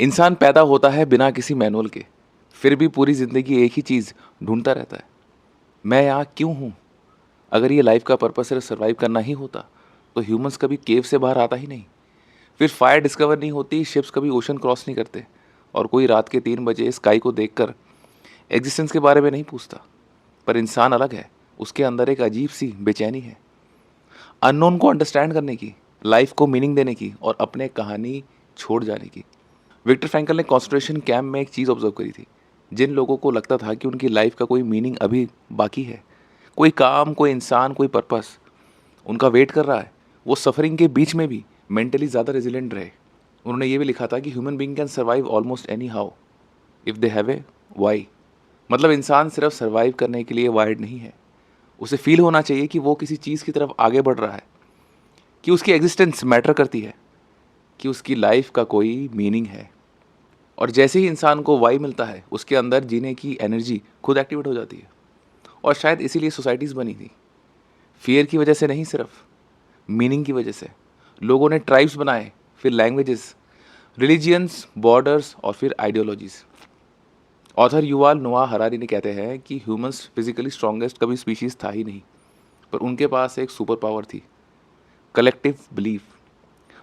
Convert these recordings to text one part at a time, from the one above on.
इंसान पैदा होता है बिना किसी मैनुअल के, फिर भी पूरी ज़िंदगी एक ही चीज़ ढूँढता रहता है, मैं यहाँ क्यों हूँ? अगर ये लाइफ़ का पर्पस सिर्फ़ सर्वाइव करना ही होता, तो ह्यूमन्स कभी केव से बाहर आता ही नहीं। फिर फायर डिस्कवर नहीं होती, शिप्स कभी ओशन क्रॉस नहीं करते और कोई रात के 3 बजे स्काई को देखकर एक्जिस्टेंस के बारे में नहीं पूछता। पर इंसान अलग है, उसके अंदर एक अजीब-सी बेचैनी है, अननोन को अंडरस्टैंड करने की, लाइफ़ को मीनिंग देने की और अपने कहानी छोड़ जाने की। विक्टर फ्रैंकल ने कॉन्सेंट्रेशन कैंप में एक चीज़ ऑब्जर्व करी थी। जिन लोगों को लगता था कि उनकी लाइफ का कोई मीनिंग अभी बाकी है, कोई काम, कोई इंसान, कोई पर्पस उनका वेट कर रहा है, वो सफरिंग के बीच में भी मेंटली ज़्यादा रेजिलेंट रहे। उन्होंने ये भी लिखा था कि human being can survive almost any how if they have a why. मतलब इंसान सिर्फ सर्वाइव करने के लिए वायर्ड नहीं है, उसे फील होना चाहिए कि वो किसी चीज़ की तरफ आगे बढ़ रहा है, कि उसकी एग्जिस्टेंस मैटर करती है, कि उसकी लाइफ का कोई मीनिंग है। और जैसे ही इंसान को वाई मिलता है, उसके अंदर जीने की एनर्जी खुद एक्टिवेट हो जाती है। और शायद इसीलिए सोसाइटीज़ बनी थी, फियर की वजह से नहीं, सिर्फ मीनिंग की वजह से। लोगों ने ट्राइब्स बनाए, फिर लैंग्वेजेस, रिलीजियंस, बॉर्डर्स और फिर आइडियोलॉजीज़। ऑथर युवाल नोआ हरारी ने कहते हैं कि ह्यूमंस फिजिकली स्ट्रॉन्गेस्ट कभी स्पीशीज़ था ही नहीं, पर उनके पास एक सुपर पावर थी, कलेक्टिव बिलीफ।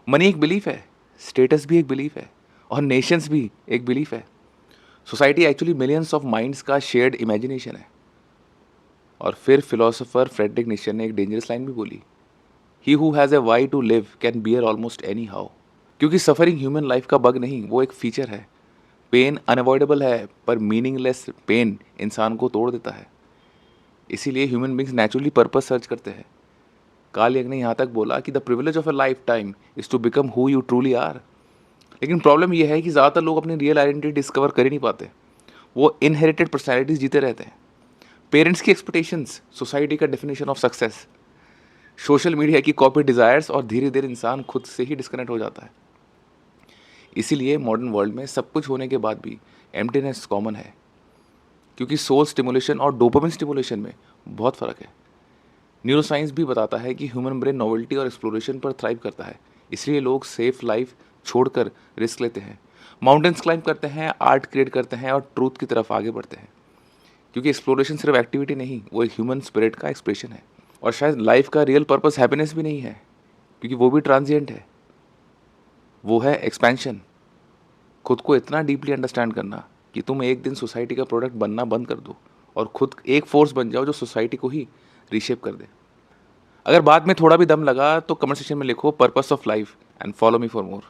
मनी एक बिलीफ है, स्टेटस भी एक बिलीफ है और नेशंस भी एक बिलीफ है। Society actually millions of minds का शेयर्ड इमेजिनेशन है। और फिर फिलोसोफर फ्रेडरिक नीत्शे ने एक डेंजरस लाइन भी बोली, he who has a why to live can bear almost any how. क्योंकि सफरिंग ह्यूमन लाइफ का बग नहीं, वो एक फीचर है। पेन अनअवॉइडेबल है, पर मीनिंगलेस पेन इंसान को तोड़ देता है। इसीलिए human beings naturally purpose search करते हैं। कार्ल यंग ने यहाँ तक बोला कि the privilege of a lifetime is to become who you truly are. लेकिन प्रॉब्लम यह है कि ज़्यादातर लोग अपनी रियल आइडेंटिटी डिस्कवर कर ही नहीं पाते, वो इनहेरिटेड पर्सनैलिटीज़ जीते रहते हैं। पेरेंट्स की एक्सपेक्टेशंस, सोसाइटी का definition of success, social media की कॉपी डिज़ायर्स और धीरे धीरे इंसान खुद से ही डिस्कनेक्ट हो जाता है। इसीलिए मॉडर्न वर्ल्ड में सब कुछ होने के बाद भी एम्प्टीनेस कॉमन है, क्योंकि सोल स्टिमुलेशन और डोपामिन स्टिमुलेशन में बहुत फ़र्क है। न्यूरोसाइंस भी बताता है कि ह्यूमन ब्रेन नोवेल्टी और एक्सप्लोरेशन पर थ्राइव करता है। इसलिए लोग सेफ लाइफ छोड़कर रिस्क लेते हैं, माउंटेन्स क्लाइंब करते हैं, आर्ट क्रिएट करते हैं और ट्रूथ की तरफ आगे बढ़ते हैं। क्योंकि एक्सप्लोरेशन सिर्फ एक्टिविटी नहीं, वो एक ह्यूमन स्पिरिट का एक्सप्रेशन है। और शायद लाइफ का रियल पर्पस हैप्पीनेस भी नहीं है, क्योंकि वो भी ट्रांजिएंट है। वो है एक्सपेंशन, खुद को इतना डीपली अंडरस्टैंड करना कि तुम एक दिन सोसाइटी का प्रोडक्ट बनना बंद कर दो और खुद एक फोर्स बन जाओ जो सोसाइटी को ही रीशेप कर दे। अगर बाद में थोड़ा भी दम लगा तो कमेंट सेक्शन में लिखो purpose of life and follow me for more.